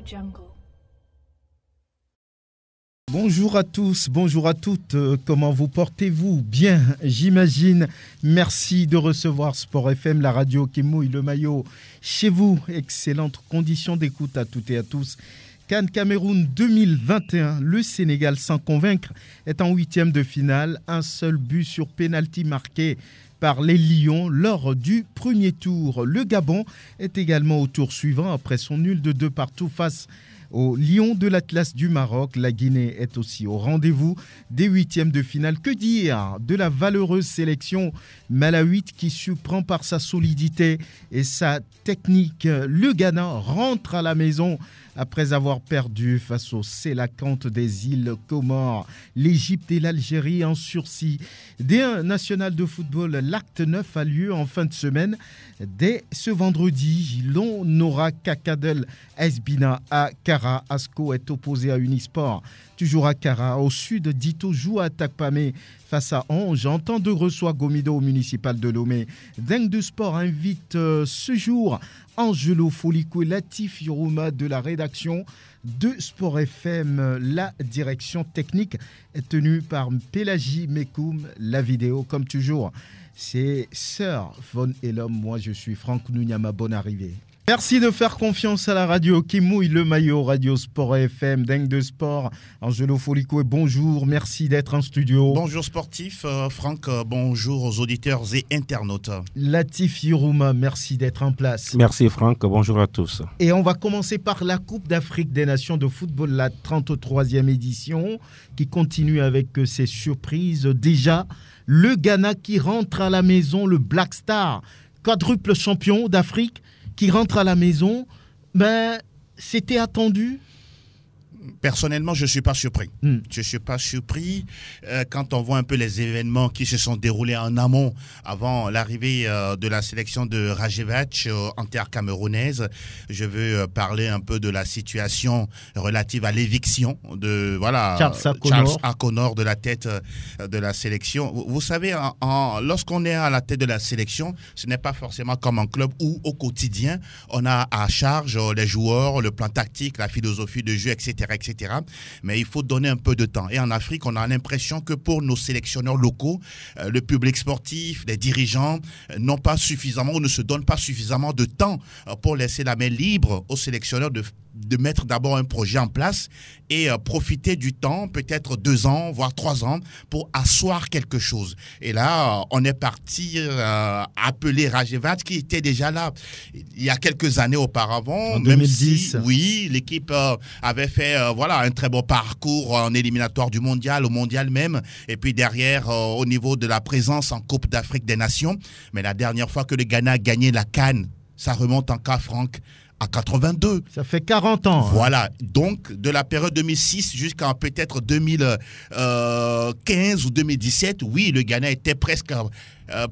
Jungle. Bonjour à tous, bonjour à toutes, comment vous portez-vous? Bien, j'imagine. Merci de recevoir Sport FM, la radio qui mouille le maillot chez vous. Excellentes conditions d'écoute à toutes et à tous. CAN Cameroun 2021, le Sénégal sans convaincre est en huitième de finale. Un seul but sur pénalty marqué par les Lions lors du premier tour. Le Gabon est également au tour suivant après son nul de 2-2 face au Lion de l'Atlas du Maroc. La Guinée est aussi au rendez-vous des huitièmes de finale. Que dire de la valeureuse sélection malawite qui surprend par sa solidité et sa technique? Le Ghana rentre à la maison après avoir perdu face au Sélacanthe des îles Comores. L'Égypte et l'Algérie en sursis. D1 national de football, l'acte 9 a lieu en fin de semaine. Dès ce vendredi, l'on aura Kakadel Esbina à Kara. Asco est opposé à Unisport, toujours à Kara. Au sud, Dito joue à Takpamé face à Ange. En temps de reçoit Gomido au municipal de Lomé. Dingue de Sport invite ce jour Angelo Folico et Latif Yorouma de la rédaction de Sport FM. La direction technique est tenue par Pélagie Mekoum. La vidéo, comme toujours, c'est Sir Von Elom. Moi, je suis Franck Nounyama. Bonne arrivée. Merci de faire confiance à la radio qui mouille le maillot, Radio Sport FM, Dingue de Sport. Angelo Folico, bonjour, merci d'être en studio. Bonjour sportif, Franck, bonjour aux auditeurs et internautes. Latif Yorouma, merci d'être en place. Merci Franck, bonjour à tous. Et on va commencer par la Coupe d'Afrique des Nations de football, la 33e édition, qui continue avec ses surprises. Déjà, le Ghana qui rentre à la maison, le Black Star, quadruple champion d'Afrique, qui rentre à la maison, c'était attendu. Personnellement, je ne suis pas surpris. Je ne suis pas surpris quand on voit un peu les événements qui se sont déroulés en amont avant l'arrivée de la sélection de Rajevac en terre camerounaise. Je veux parler un peu de la situation relative à l'éviction de Charles Akonor de la tête de la sélection. Vous savez, lorsqu'on est à la tête de la sélection, ce n'est pas forcément comme un club où au quotidien, on a à charge les joueurs, le plan tactique, la philosophie de jeu, etc. Mais il faut donner un peu de temps. Et en Afrique, on a l'impression que pour nos sélectionneurs locaux, le public sportif, les dirigeants n'ont pas suffisamment ou ne se donnent pas suffisamment de temps pour laisser la main libre aux sélectionneurs de mettre d'abord un projet en place et profiter du temps, peut-être 2 ans, voire 3 ans, pour asseoir quelque chose. Et là, on est parti appeler Rajevac qui était déjà là il y a quelques années auparavant. En 2010. Si, oui, l'équipe avait fait un très beau parcours en éliminatoire du mondial, au mondial même, et puis derrière, au niveau de la présence en Coupe d'Afrique des Nations. Mais la dernière fois que le Ghana a gagné la CAN, ça remonte en cas, Franck, à 82. Ça fait 40 ans. Voilà. Donc, de la période 2006 jusqu'à peut-être 2015 ou 2017, oui, le Ghana était presque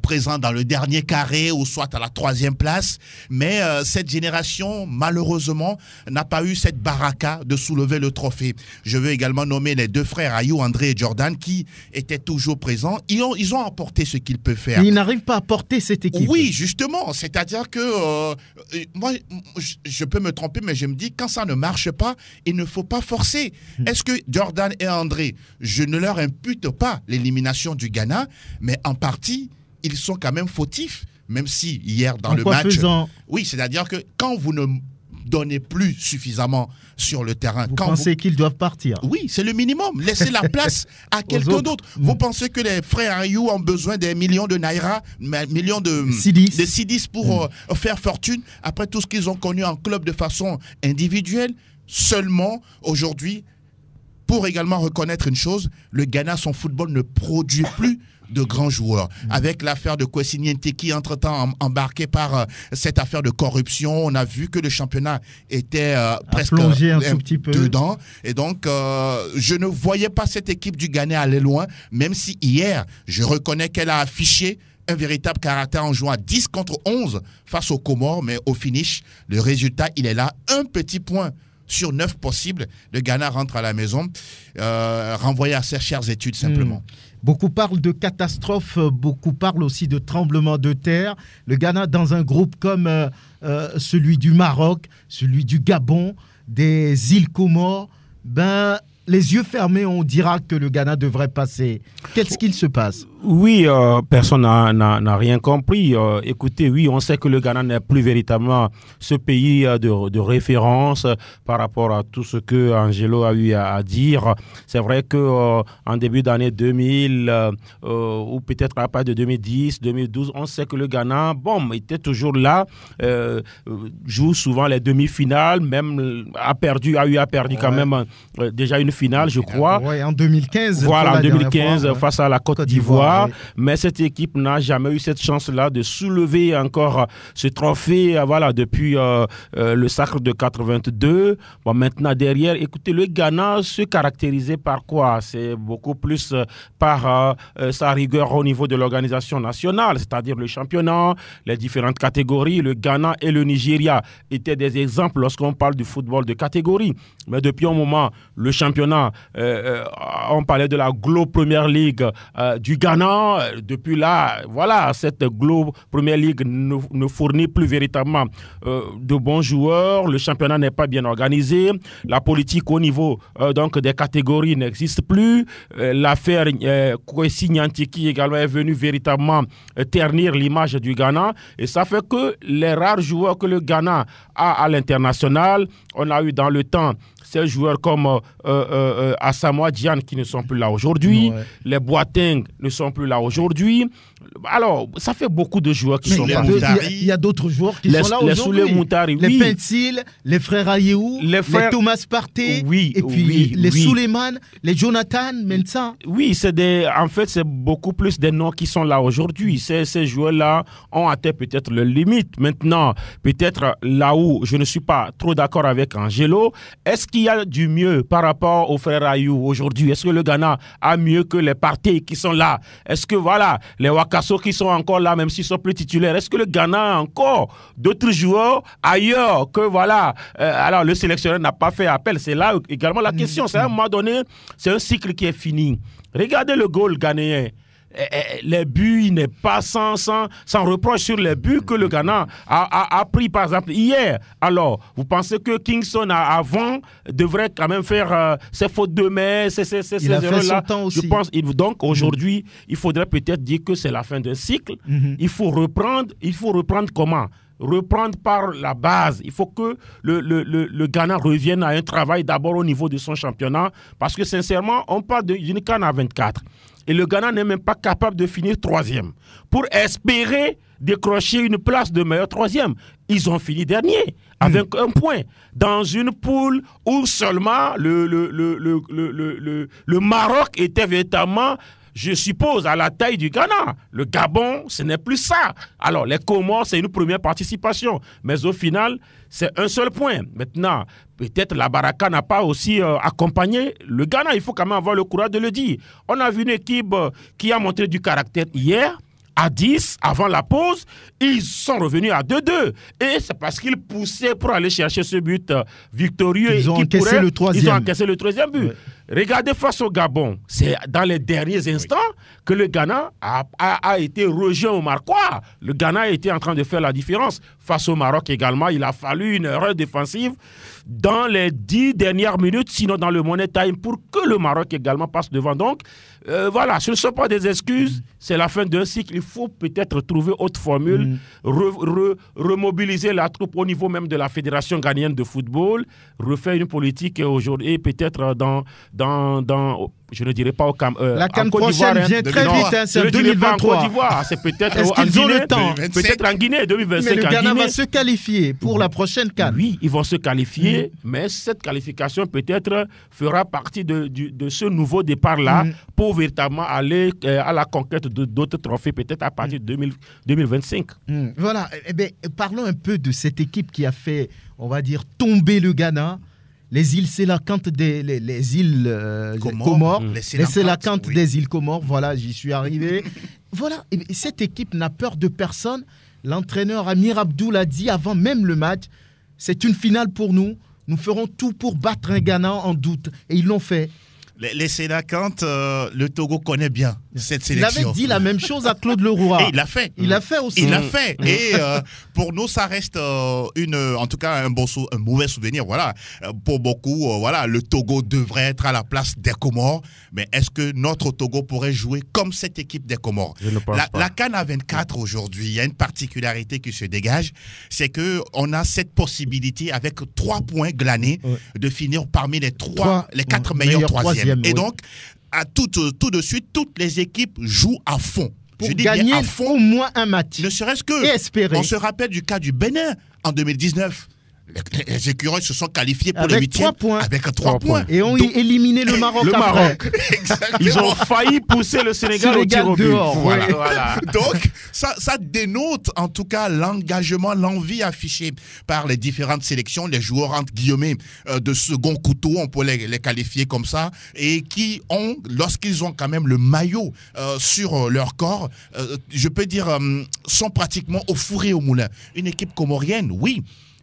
présent dans le dernier carré ou soit à la 3e place. Mais cette génération, malheureusement, n'a pas eu cette baraka de soulever le trophée. Je veux également nommer les 2 frères, Ayou, André et Jordan, qui étaient toujours présents. Ils ont apporté ce qu'ils peuvent faire. Mais ils n'arrivent pas à porter cette équipe. Oui, justement. C'est-à-dire que moi, je peux me tromper, mais je me dis, quand ça ne marche pas, il ne faut pas forcer. Est-ce que Jordan et André, je ne leur impute pas l'élimination du Ghana, mais en partie, ils sont quand même fautifs, même si hier dans le match... Oui, c'est-à-dire que quand vous ne donnez plus suffisamment sur le terrain... Vous pensez qu'ils doivent partir? Oui, c'est le minimum. Laissez la place à quelqu'un d'autre. Vous pensez que les frères Ayou ont besoin des millions de naira, millions de Cedis pour faire fortune après tout ce qu'ils ont connu en club de façon individuelle? Seulement, aujourd'hui, pour également reconnaître une chose, le Ghana, son football ne produit plus de grands joueurs. Avec l'affaire de Kwesi Nyentekhi, entre-temps embarqué par cette affaire de corruption, on a vu que le championnat était presque plongé un tout petit peu dedans. Et donc, je ne voyais pas cette équipe du Ghana aller loin, même si hier, je reconnais qu'elle a affiché un véritable caractère en jouant à 10 contre 11 face aux Comores, mais au finish, le résultat, il est là, un petit point sur 9 possibles. Le Ghana rentre à la maison, renvoyé à ses chères études simplement. Beaucoup parlent de catastrophe, beaucoup parlent aussi de tremblement de terre. Le Ghana dans un groupe comme celui du Maroc, celui du Gabon, des îles Comores, les yeux fermés, on dira que le Ghana devrait passer. Qu'est-ce qu'il se passe? Oui, personne n'a rien compris. Écoutez, oui, on sait que le Ghana n'est plus véritablement ce pays de référence par rapport à tout ce que Angelo a eu à dire. C'est vrai que en début d'année 2000 ou peut-être à partir de 2010, 2012, on sait que le Ghana, était toujours là, joue souvent les demi-finales, même a perdu quand même déjà une finale, je crois. Oui, en 2015. Voilà, en 2015 face à la Côte d'Ivoire. Oui. Mais cette équipe n'a jamais eu cette chance-là de soulever encore ce trophée depuis le sacre de 82. Maintenant, derrière, écoutez, le Ghana se caractérisait par quoi? C'est beaucoup plus par sa rigueur au niveau de l'organisation nationale, c'est-à-dire le championnat, les différentes catégories. Le Ghana et le Nigeria étaient des exemples lorsqu'on parle du football de catégorie. Mais depuis un moment, le championnat, on parlait de la Globe Premier League du Ghana. Depuis là, cette Globe Premier League ne fournit plus véritablement de bons joueurs. Le championnat n'est pas bien organisé. La politique au niveau des catégories n'existe plus. L'affaire Kwesi Nyantiki également est venue véritablement ternir l'image du Ghana. Et ça fait que les rares joueurs que le Ghana a à l'international, on a eu dans le temps ces joueurs comme Asamoah Gyan qui ne sont plus là aujourd'hui, les Boateng ne sont plus là aujourd'hui. Alors, ça fait beaucoup de joueurs qui sont là. Il y a d'autres joueurs qui sont là aujourd'hui. Les Pensil, les frères Ayew, les Thomas Partey, et puis les Suleiman, les Jonathan Mensah. Oui, en fait, c'est beaucoup plus des noms qui sont là aujourd'hui. Ces joueurs-là ont atteint peut-être leur limite. Maintenant, peut-être là où je ne suis pas trop d'accord avec Angelo, est-ce qu'il y a du mieux par rapport aux frères Ayew aujourd'hui? Est-ce que le Ghana a mieux que les Partey qui sont là? Est-ce que les Wakaso qui sont encore là, même s'ils sont plus titulaires, est-ce que le Ghana a encore d'autres joueurs ailleurs que alors le sélectionneur n'a pas fait appel? C'est là également la question. C'est à un moment donné, c'est un cycle qui est fini. Regardez le goal ghanéen. Les buts, il n'est pas sans reproche sur les buts que le Ghana a pris, par exemple, hier. Alors, vous pensez que Kingston, avant, devrait quand même faire ses fautes de main, ces erreurs-là? Je pense, donc, aujourd'hui, il faudrait peut-être dire que c'est la fin d'un cycle. Il faut reprendre comment? Reprendre par la base. Il faut que le Ghana revienne à un travail d'abord au niveau de son championnat, parce que sincèrement, on parle d'une CAN à 24. Et le Ghana n'est même pas capable de finir troisième. Pour espérer décrocher une place de meilleur troisième, ils ont fini dernier avec un point dans une poule où seulement le Maroc était véritablement, je suppose, à la taille du Ghana. Le Gabon, ce n'est plus ça. Alors, les Comores, c'est une première participation. Mais au final, c'est un seul point. Maintenant, peut-être la Baraka n'a pas aussi accompagné le Ghana. Il faut quand même avoir le courage de le dire. On a vu une équipe qui a montré du caractère hier. À 10, avant la pause, ils sont revenus à 2-2. Et c'est parce qu'ils poussaient pour aller chercher ce but victorieux. Ils ont encaissé le troisième but. Ouais. Regardez face au Gabon, c'est dans les derniers instants que le Ghana a été rejoint au Maroc. Le Ghana était en train de faire la différence. Face au Maroc également, il a fallu une erreur défensive dans les 10 dernières minutes, sinon dans le money time, pour que le Maroc également passe devant. Donc, ce ne sont pas des excuses, c'est la fin d'un cycle. Il faut peut-être trouver autre formule, remobiliser la troupe au niveau même de la Fédération ghanéenne de football, refaire une politique aujourd'hui, et peut-être dans je ne dirais pas au Cameroun. La CAN prochaine vient très vite, c'est en 2023. En Côte d'Ivoire, c'est peut-être Est-ce qu'ils ont le temps? Peut-être en Guinée, 2025. Mais le Ghana va se qualifier pour la prochaine CAN. Oui, ils vont se qualifier, mais cette qualification peut-être fera partie de ce nouveau départ-là pour véritablement aller à la conquête d'autres trophées, peut-être à partir de 2025. Voilà, parlons un peu de cette équipe qui a fait, on va dire, tomber le Ghana. Les îles Sélacantes les îles Comores, les Sélacantes des îles Comores, voilà, j'y suis arrivé. Voilà, et cette équipe n'a peur de personne. L'entraîneur Amir Abdoul a dit avant même le match, c'est une finale pour nous, nous ferons tout pour battre un Ghana en doute. Et ils l'ont fait. Les Sélacantes, le Togo connaît bien cette sélection. Il avait dit la même chose à Claude Leroy. Et il l'a fait. Il l'a fait aussi. Il l'a fait. Et pour nous, ça reste en tout cas un mauvais souvenir. Voilà. Pour beaucoup, voilà, le Togo devrait être à la place des Comores. Mais est-ce que notre Togo pourrait jouer comme cette équipe des Comores? Je ne pense pas. La CAN A24 aujourd'hui, il y a une particularité qui se dégage, c'est que on a cette possibilité avec 3 points glanés de finir parmi les 4 meilleurs troisièmes. Et donc, tout de suite, toutes les équipes jouent à fond. Pour gagner à fond, au moins un match. Ne serait-ce que, espérer. On se rappelle du cas du Bénin en 2019. Les écureuils se sont qualifiés pour le 8e avec 3 points. Et ont éliminé le Maroc après. Ils ont failli pousser le Sénégal au tir au but. Voilà. Donc, ça dénote en tout cas l'engagement, l'envie affichée par les différentes sélections, les joueurs entre guillemets de second couteau, on peut les qualifier comme ça, et qui ont, lorsqu'ils ont quand même le maillot sur leur corps, je peux dire, sont pratiquement au four et au moulin. Une équipe comorienne, oui,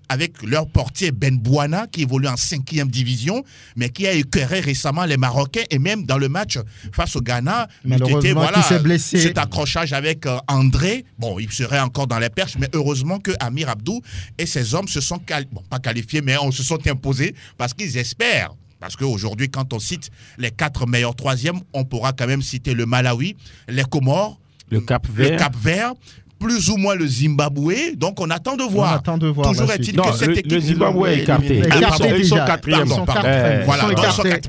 avec leur portier Ben Bouana qui évolue en 5e division, mais qui a écœuré récemment les Marocains, et même dans le match face au Ghana, qui s'est blessé. Cet accrochage avec André, bon, il serait encore dans les perches, mais heureusement que Amir Abdou et ses hommes se sont pas qualifiés, mais se sont imposés parce qu'ils espèrent. Parce qu'aujourd'hui, quand on cite les 4 meilleurs troisièmes, on pourra quand même citer le Malawi, les Comores, le Cap-Vert, plus ou moins le Zimbabwe, donc on attend de voir. Toujours est-il que cette équipe... Le Zimbabwe est écarté. Ils sont 4e.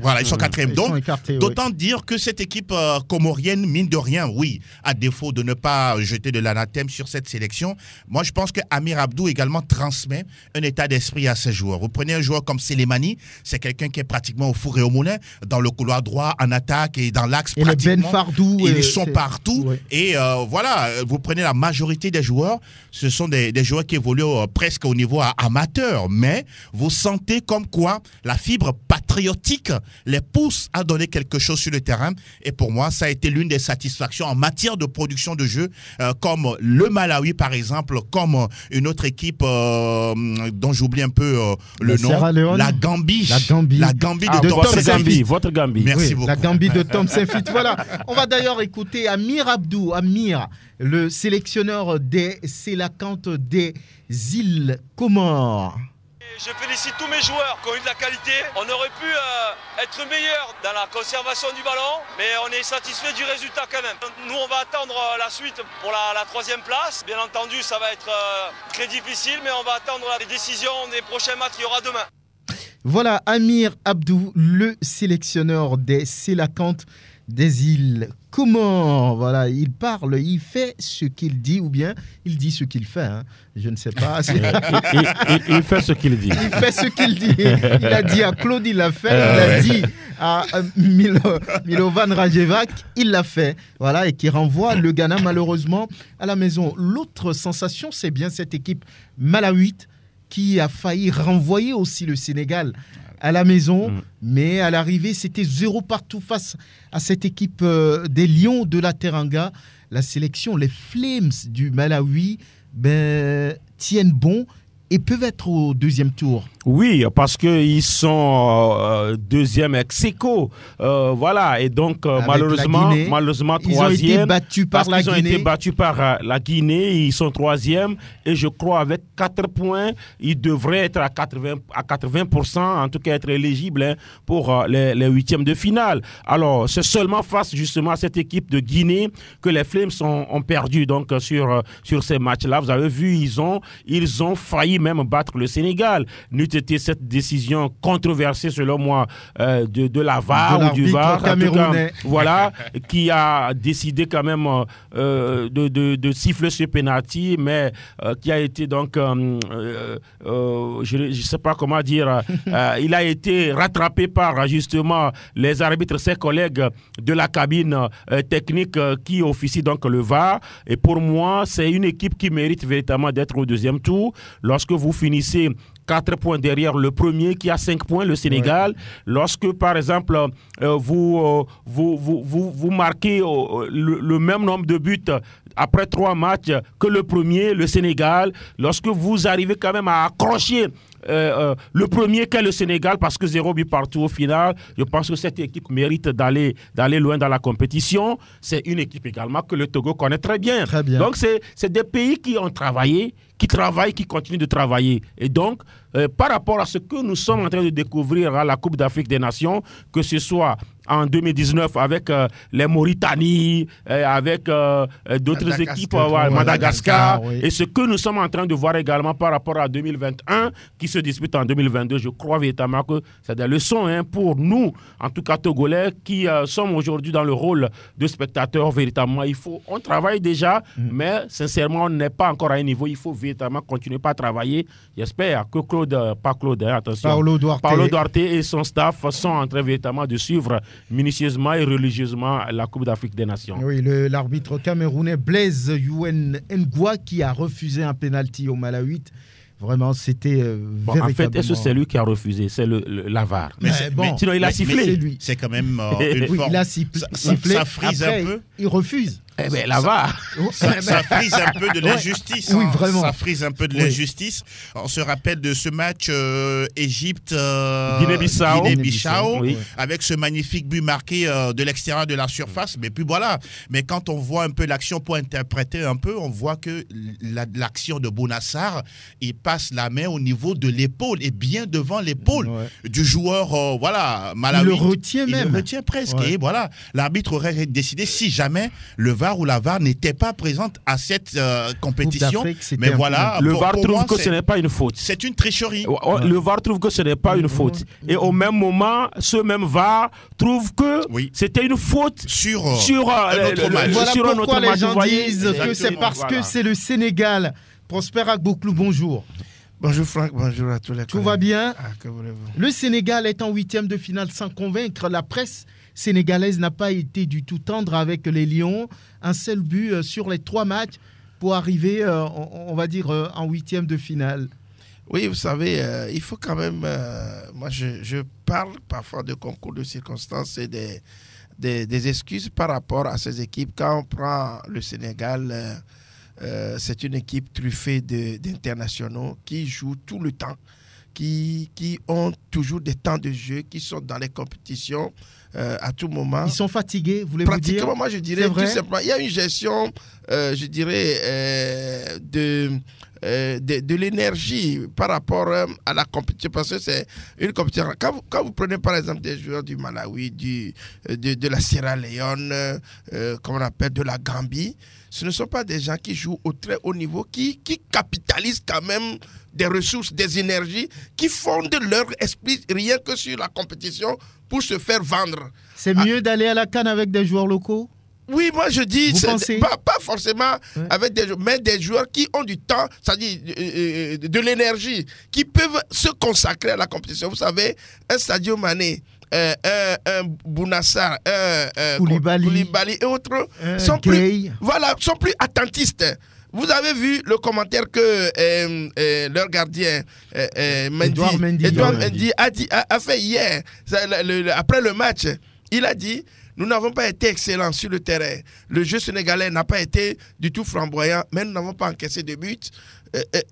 Voilà, ils sont 4e. Donc, d'autant dire que cette équipe comorienne, mine de rien, oui, à défaut de ne pas jeter de l'anathème sur cette sélection, moi je pense que Amir Abdou également transmet un état d'esprit à ses joueurs. Vous prenez un joueur comme Selemani, c'est quelqu'un qui est pratiquement au four et au moulin, dans le couloir droit, en attaque et dans l'axe pratiquement. Et le Ben Fardou. Ils sont partout. Ouais. Et voilà, vous prenez la majorité des joueurs, ce sont des joueurs qui évoluent presque au niveau amateur, mais vous sentez comme quoi la fibre patriotique les pousse à donner quelque chose sur le terrain. Et pour moi, ça a été l'une des satisfactions en matière de production de jeu, comme le Malawi par exemple, comme une autre équipe dont j'oublie un peu le nom, la Gambie. La Gambie de Tom Saint-Fit. Votre Gambie. Merci beaucoup. La Gambie de Tom Saint-Fit. Voilà. On va d'ailleurs écouter Amir Abdou. Amir, le sélectionneur des Sélacantes des îles Comores. Je félicite tous mes joueurs qui ont eu de la qualité. On aurait pu être meilleur dans la conservation du ballon, mais on est satisfait du résultat quand même. Nous, on va attendre la suite pour la 3e place. Bien entendu, ça va être très difficile, mais on va attendre les décisions des prochains matchs qu'il y aura demain. Voilà Amir Abdou, le sélectionneur des Sélacantes des îles Comores. Voilà, il parle, il fait ce qu'il dit, ou bien il dit ce qu'il fait. Hein. Je ne sais pas. Il fait ce qu'il dit. Il fait ce qu'il dit. Il a dit à Claude, il l'a fait. Il a dit à Milovan Rajevac, il l'a fait. Voilà, et qui renvoie le Ghana malheureusement à la maison. L'autre sensation, c'est bien cette équipe malawite qui a failli renvoyer aussi le Sénégal à la maison, mais à l'arrivée, c'était 0 partout face à cette équipe des Lions de la Teranga. La sélection, les Flames du Malawi, tiennent bon et peuvent être au 2e tour. Oui, parce qu'ils sont 2e ex-aequo. Voilà, et donc malheureusement 3e. Ils ont été battus par la Guinée. Ils ont été battus par la Guinée, ils sont 3e. Et je crois avec 4 points, ils devraient être à 80%, en tout cas être éligibles pour les 8e de finale. Alors, c'est seulement face justement à cette équipe de Guinée que les Flames ont perdu donc, sur ces matchs-là. Vous avez vu, ils ont failli même battre le Sénégal. N'eût été cette décision controversée selon moi de la VAR ou du VAR, camerounais. Voilà, qui a décidé quand même de siffler ce penalty, mais qui a été donc, je ne sais pas comment dire, il a été rattrapé par justement les arbitres, ses collègues de la cabine technique qui officie donc le VAR. Et pour moi, c'est une équipe qui mérite véritablement d'être au 2e tour. Lorsque vous finissez 4 points derrière le premier qui a 5 points, le Sénégal. Ouais. Lorsque, par exemple, vous marquez le même nombre de buts après 3 matchs que le premier, le Sénégal, lorsque vous arrivez quand même à accrocher le premier qu'est le Sénégal, parce que 0 but partout au final, je pense que cette équipe mérite d'aller loin dans la compétition. C'est une équipe également que le Togo connaît très bien. Très bien. Donc c'est des pays qui ont travaillé, qui travaillent, qui continuent de travailler. Et donc, par rapport à ce que nous sommes en train de découvrir à la Coupe d'Afrique des Nations, que ce soit en 2019 avec les Mauritanie, avec d'autres équipes, Madagascar, oui. Et ce que nous sommes en train de voir également par rapport à 2021, qui se dispute en 2022, je crois véritablement que c'est des leçons pour nous, en tout cas Togolais, qui sommes aujourd'hui dans le rôle de spectateurs. Véritablement, on travaille déjà, mais sincèrement, on n'est pas encore à un niveau. Il faut véritablement continuer à travailler. J'espère que Paolo Duarte et son staff sont en train véritablement de suivre minutieusement et religieusement la Coupe d'Afrique des Nations. Oui, l'arbitre camerounais Blaise Youen Ngwa qui a refusé un penalty au Malawi. Vraiment, c'était véritablement... En fait, est-ce que c'est lui qui a refusé? C'est la VAR. Sinon, il a sifflé. C'est quand même une forme... Il a sifflé. Ça frise après, un peu. Il refuse. Eh bien, la VAR. Ça frise un peu de l'injustice. Oui, vraiment. Ça frise un peu de l'injustice. On se rappelle de ce match Égypte Guinée-Bissau, oui. Avec ce magnifique but marqué de l'extérieur de la surface. Mais puis voilà. Mais quand on voit un peu l'action pour interpréter un peu, on voit que l'action de Bounassar, il passe la main au niveau de l'épaule et bien devant l'épaule du joueur. Malawi. Il le retient même. Il le retient presque. Et voilà. L'arbitre aurait décidé si jamais le VAR ou la VAR n'était pas présente à cette compétition. Mais voilà, le VAR trouve que ce n'est pas une faute. C'est une tricherie. Le VAR trouve que ce n'est pas une faute. Et au même moment, ce même VAR trouve que c'était une faute sur un autre match. Voilà pourquoi les gens disent que c'est parce que c'est le Sénégal. Prosper Agboklou, bonjour. Bonjour Franck, bonjour à tous les collègues. Tout va bien? Que voulez-vous? Le Sénégal est en 8e de finale sans convaincre. La presse sénégalaise n'a pas été du tout tendre avec les Lions. Un seul but sur les 3 matchs pour arriver, on va dire, en 8e de finale. Oui, vous savez, il faut quand même... moi, je parle parfois de concours de circonstances et des excuses par rapport à ces équipes. Quand on prend le Sénégal... c'est une équipe truffée d'internationaux qui jouent tout le temps, qui ont toujours des temps de jeu, qui sont dans les compétitions à tout moment. Ils sont fatigués, voulez-vous dire? Pratiquement, moi je dirais tout simplement, il y a une gestion, je dirais, de l'énergie par rapport à la compétition, parce que c'est une compétition. Quand vous prenez par exemple des joueurs du Malawi, de la Sierra Leone, comme on appelle, de la Gambie, ce ne sont pas des gens qui jouent au très haut niveau, qui capitalisent quand même des ressources, des énergies, qui fondent leur esprit rien que sur la compétition pour se faire vendre. C'est mieux d'aller à la CAN avec des joueurs locaux? Oui, moi je dis, pas forcément avec des joueurs, mais des joueurs qui ont du temps, c'est-à-dire de l'énergie, qui peuvent se consacrer à la compétition. Vous savez, un Sadio Mané, un Bounassar, Koulibaly et autres sont plus attentistes. Vous avez vu le commentaire que leur gardien Edouard Mendy a fait hier, après le match. Il a dit: nous n'avons pas été excellents sur le terrain. Le jeu sénégalais n'a pas été du tout flamboyant, mais nous n'avons pas encaissé de buts.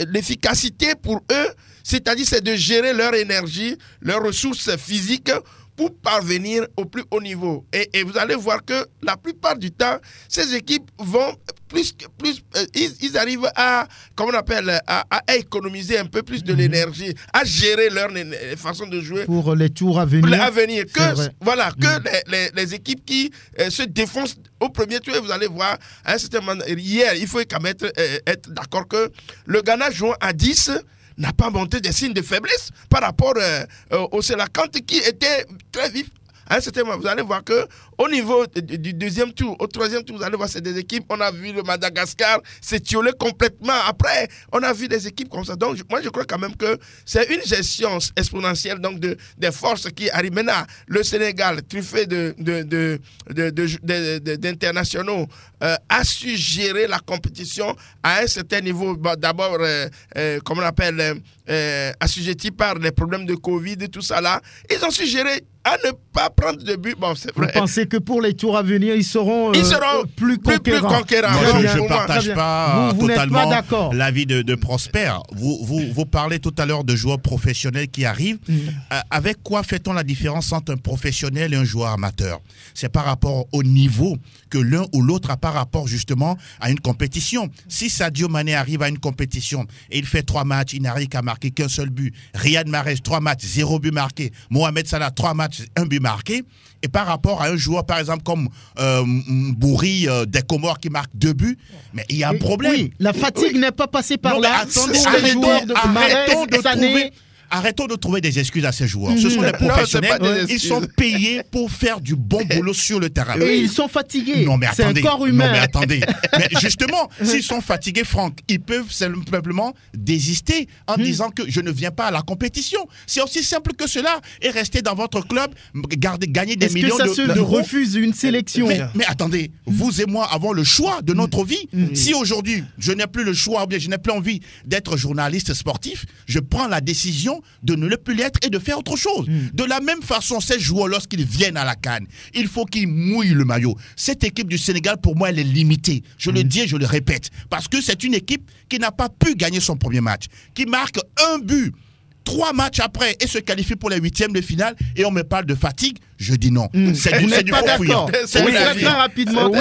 L'efficacité pour eux, c'est-à-dire, c'est de gérer leur énergie, leurs ressources physiques pour parvenir au plus haut niveau. Et vous allez voir que la plupart du temps, ces équipes vont ils arrivent à, comment on appelle, à économiser un peu plus de l'énergie, à gérer leur façon de jouer. Pour les tours à venir. Les équipes qui se défoncent au premier tour, vous allez voir, à un certain moment, hier, il faut quand même être d'accord que le Ghana jouant à 10 n'a pas montré des signes de faiblesse par rapport au Sélacante qui était très vif. À un certain moment, vous allez voir qu'au niveau du deuxième tour, au troisième tour, vous allez voir, c'est des équipes. On a vu le Madagascar s'étioler complètement. Après, on a vu des équipes comme ça. Donc, moi, je crois quand même que c'est une gestion exponentielle donc des forces qui arrivent. Maintenant, le Sénégal, truffé d'internationaux, a su gérer la compétition à un certain niveau. D'abord, comme on appelle, assujetti par les problèmes de Covid et tout ça là. Ils ont su gérer à ne pas prendre de but. Bon, c'est vrai. Vous pensez que pour les tours à venir, ils seront plus conquérants. Moi, je ne partage pas vous totalement pas d'accord. l'avis de Prosper. Vous parlez tout à l'heure de joueurs professionnels qui arrivent. Avec quoi fait-on la différence entre un professionnel et un joueur amateur? C'est par rapport au niveau que l'un ou l'autre a par rapport justement à une compétition. Si Sadio Mané arrive à une compétition et il fait 3 matchs, il n'arrive qu'à marquer qu'un seul but. Riyad Mahrez, 3 matchs, 0 but marqué. Mohamed Salah, 3 matchs, 1 but marqué. Et par rapport à un joueur, par exemple, comme Bouri des Comores qui marque 2 buts, mais il y a un problème. Oui, la fatigue n'est pas passée par là. Attendez, arrêtons de trouver des excuses à ces joueurs. Ce sont des professionnels. Ils sont payés pour faire du bon boulot sur le terrain. Et ils sont fatigués. Non, mais attendez. C'est un corps humain. Non, mais attendez. Mais justement, s'ils sont fatigués, Franck, ils peuvent simplement désister en disant que je ne viens pas à la compétition. C'est aussi simple que cela. Et rester dans votre club, gagner des millions d'euros. Est-ce que ça se refuse une sélection? Mais attendez, vous et moi avons le choix de notre vie. Si aujourd'hui, je n'ai plus le choix, ou bien je n'ai plus envie d'être journaliste sportif, je prends la décision de ne le plus l'être et de faire autre chose. De la même façon, ces joueurs, lorsqu'ils viennent à la CAN, il faut qu'ils mouillent le maillot. Cette équipe du Sénégal, pour moi, elle est limitée. Je le dis et je le répète. Parce que c'est une équipe qui n'a pas pu gagner son premier match, qui marque 1 but 3 matchs après et se qualifie pour les 8e de finale et on me parle de fatigue, je dis non. C'est du faux fouillant. Très rapidement. Bon,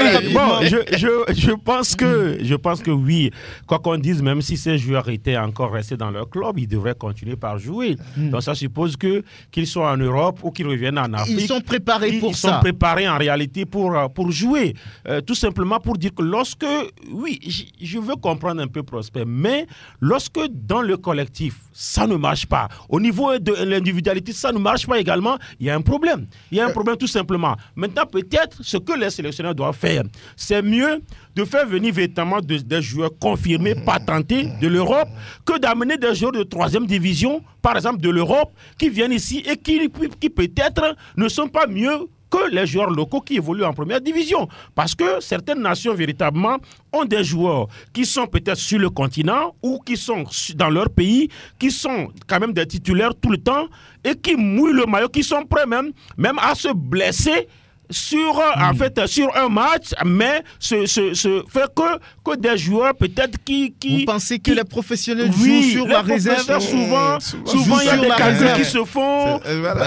je pense que oui, quoi qu'on dise, même si ces joueurs étaient encore restés dans leur club, ils devraient continuer par jouer. Donc ça suppose qu'ils sont en Europe ou qu'ils reviennent en Afrique. Ils sont préparés pour ça. Ils sont préparés en réalité pour jouer. Tout simplement pour dire que lorsque, oui, je veux comprendre un peu Prosper, mais lorsque dans le collectif, ça ne marche pas, au niveau de l'individualité, ça ne marche pas également, il y a un problème. Il y a un problème tout simplement. Maintenant, peut-être, ce que les sélectionneurs doivent faire, c'est mieux de faire venir véritablement des joueurs confirmés, patentés de l'Europe, que d'amener des joueurs de 3e division, par exemple de l'Europe, qui viennent ici et qui peut-être ne sont pas mieux que les joueurs locaux qui évoluent en première division. Parce que certaines nations, véritablement, ont des joueurs qui sont peut-être sur le continent ou qui sont dans leur pays, qui sont quand même des titulaires tout le temps et qui mouillent le maillot, qui sont prêts même à se blesser sur un match, mais fait que des joueurs peut-être qui vous pensez que les professionnels jouent sur la réserve? Souvent il y a des cas qui se font.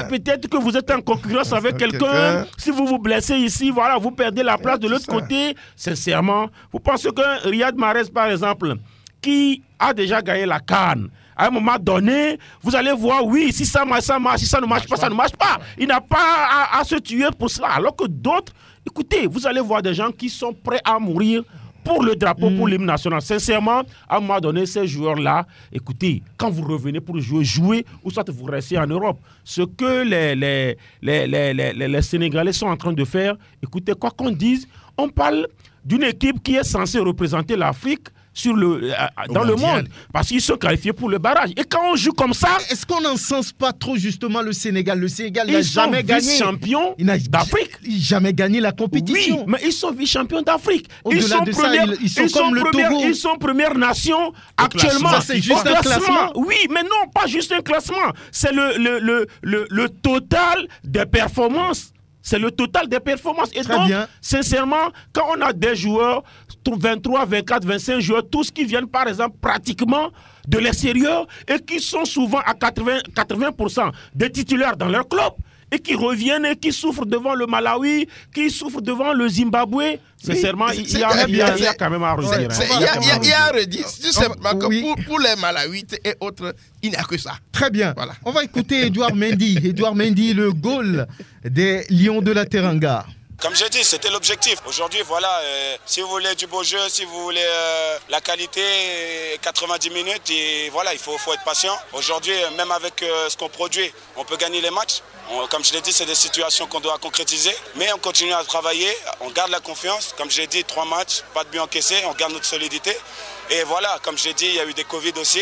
Peut-être que vous êtes en concurrence avec quelqu'un. Si vous vous blessez ici, voilà, vous perdez la place de l'autre côté. Sincèrement, vous pensez que Riyad Mahrez, par exemple, qui a déjà gagné la CAN, à un moment donné, vous allez voir, oui, si ça marche, ça marche, si ça ne marche pas, ça ne marche pas. Il n'a pas à se tuer pour cela. Alors que d'autres, écoutez, vous allez voir des gens qui sont prêts à mourir pour le drapeau, pour l'hymne national. Sincèrement, à un moment donné, ces joueurs-là, écoutez, quand vous revenez pour jouer, ou soit vous restez en Europe. Ce que les Sénégalais sont en train de faire, écoutez, quoi qu'on dise, on parle d'une équipe qui est censée représenter l'Afrique dans le monde, parce qu'ils sont qualifiés pour le barrage. Et quand on joue comme ça, est-ce qu'on n'encense pas trop justement le Sénégal? Le Sénégal n'a jamais gagné. Ils sont vice-champions d'Afrique. Jamais gagné la compétition. Oui, mais ils sont vice-champions d'Afrique. Ils sont comme le Togo. Ils sont première nation actuellement. Ça, c'est juste un classement. Oui, mais non, pas juste un classement. C'est le total des performances. C'est le total des performances. Et très donc, bien. Sincèrement, quand on a des joueurs, 23, 24, 25 joueurs, tous qui viennent, par exemple, pratiquement de l'extérieur et qui sont souvent à 80% des titulaires dans leur club et qui reviennent et qui souffrent devant le Malawi, qui souffrent devant le Zimbabwe, sincèrement, il y a quand même à redire. Il y a à redire. Tout simplement que pour les Malawites et autres, il n'y a que ça. Très bien. Voilà. On va écouter Edouard Mendy. Edouard Mendy, le goal des Lions de la Teranga. Comme j'ai dit, c'était l'objectif. Aujourd'hui, voilà, si vous voulez du beau jeu, si vous voulez la qualité, 90 minutes, et voilà, il faut être patient. Aujourd'hui, même avec ce qu'on produit, on peut gagner les matchs. Comme je l'ai dit, c'est des situations qu'on doit concrétiser. Mais on continue à travailler, on garde la confiance. Comme j'ai dit, 3 matchs, pas de but encaissé, on garde notre solidité. Et voilà, comme j'ai dit, il y a eu des Covid aussi.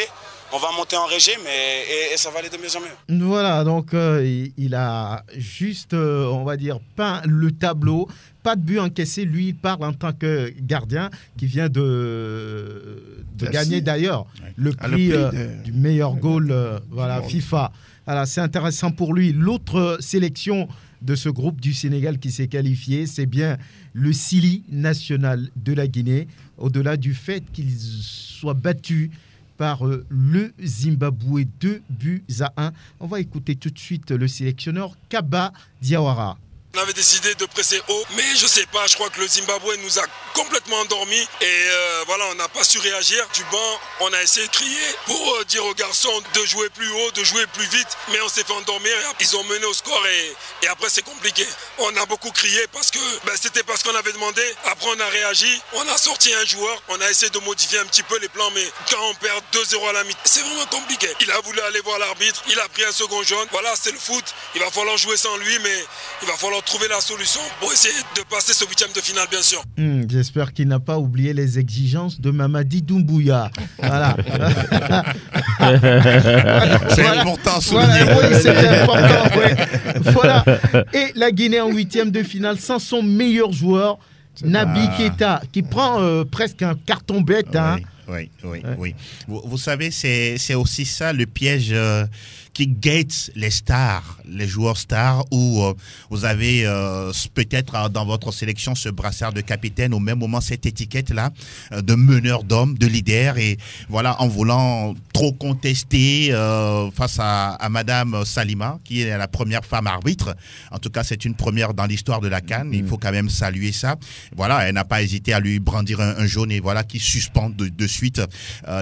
On va monter en régime et ça va aller de mieux en mieux. Voilà, donc il a juste, on va dire, peint le tableau. Pas de but encaissé. Lui, il parle en tant que gardien qui vient de gagner d'ailleurs le prix du meilleur goal FIFA. Voilà, c'est intéressant pour lui. L'autre sélection de ce groupe du Sénégal qui s'est qualifié, c'est bien le Sili national de la Guinée, au-delà du fait qu'il soit battu par le Zimbabwe 2-1. On va écouter tout de suite le sélectionneur Kaba Diawara. On avait décidé de presser haut, mais je sais pas, je crois que le Zimbabwe nous a complètement endormis et voilà, on n'a pas su réagir. Du banc, on a essayé de crier pour dire aux garçons de jouer plus haut, de jouer plus vite, mais on s'est fait endormir. Ils ont mené au score et après c'est compliqué. On a beaucoup crié parce que c'était pas ce qu'on avait demandé. Après on a réagi, on a sorti un joueur, on a essayé de modifier un petit peu les plans, mais quand on perd 2-0 à la mi-temps, c'est vraiment compliqué. Il a voulu aller voir l'arbitre, il a pris un second jaune. Voilà, c'est le foot. Il va falloir jouer sans lui, mais il va falloir trouver la solution pour essayer de passer ce huitième de finale, bien sûr. J'espère qu'il n'a pas oublié les exigences de Mamadi Doumbouya. Voilà. C'est important, souligner. Voilà, oui, c'est important. Oui. Voilà. Et la Guinée en huitième de finale sans son meilleur joueur, Naby Keita, qui prend presque un carton bête. Hein. Oui. Vous savez, c'est aussi ça le piège qui guette les stars, les joueurs stars, où vous avez peut-être dans votre sélection ce brassard de capitaine, au même moment cette étiquette-là de meneur d'hommes, de leader, et voilà, en voulant trop contester face à Madame Salima, qui est la première femme arbitre. En tout cas, c'est une première dans l'histoire de la CAN. Il faut quand même saluer ça. Voilà, elle n'a pas hésité à lui brandir un jaune, et voilà, qui suspend de suite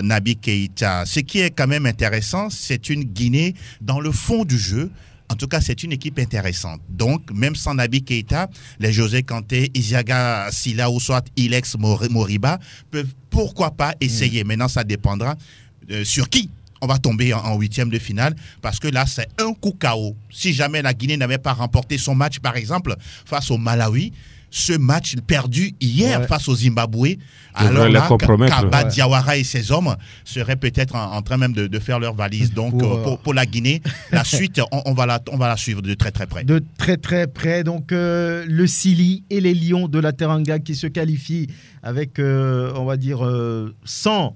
Naby Keita. Ce qui est quand même intéressant, c'est une Guinée dans le fond du jeu. En tout cas, c'est une équipe intéressante. Donc, même sans Naby Keita, les José Kanté, Isiaga Silla ou soit Ilex Moriba peuvent pourquoi pas essayer. Maintenant, ça dépendra sur qui on va tomber en huitième de finale, parce que là, c'est un coup KO. Si jamais la Guinée n'avait pas remporté son match, par exemple, face au Malawi, ce match perdu hier face au Zimbabwe, alors là, Kaba Diawara et ses hommes seraient peut-être en train même de faire leur valise. Donc, pour la Guinée, la suite, on va la suivre de très très près. De très très près. Donc, le Sili et les Lions de la Teranga qui se qualifient avec, on va dire, sans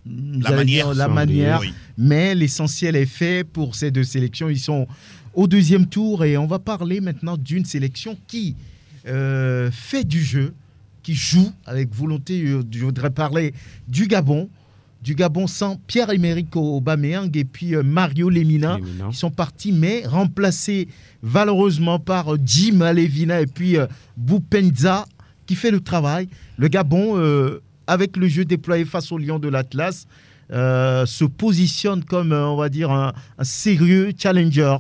la manière. Oui. Mais l'essentiel est fait pour ces deux sélections. Ils sont au deuxième tour et on va parler maintenant d'une sélection qui fait du jeu, qui joue avec volonté. Je voudrais parler du Gabon sans Pierre-Emerick Aubameyang et puis Mario Lemina. Ils sont partis, mais remplacés valeureusement par Jim Alevina et puis Boupenza qui fait le travail. Le Gabon, avec le jeu déployé face au Lion de l'Atlas, se positionne comme, on va dire, un sérieux challenger.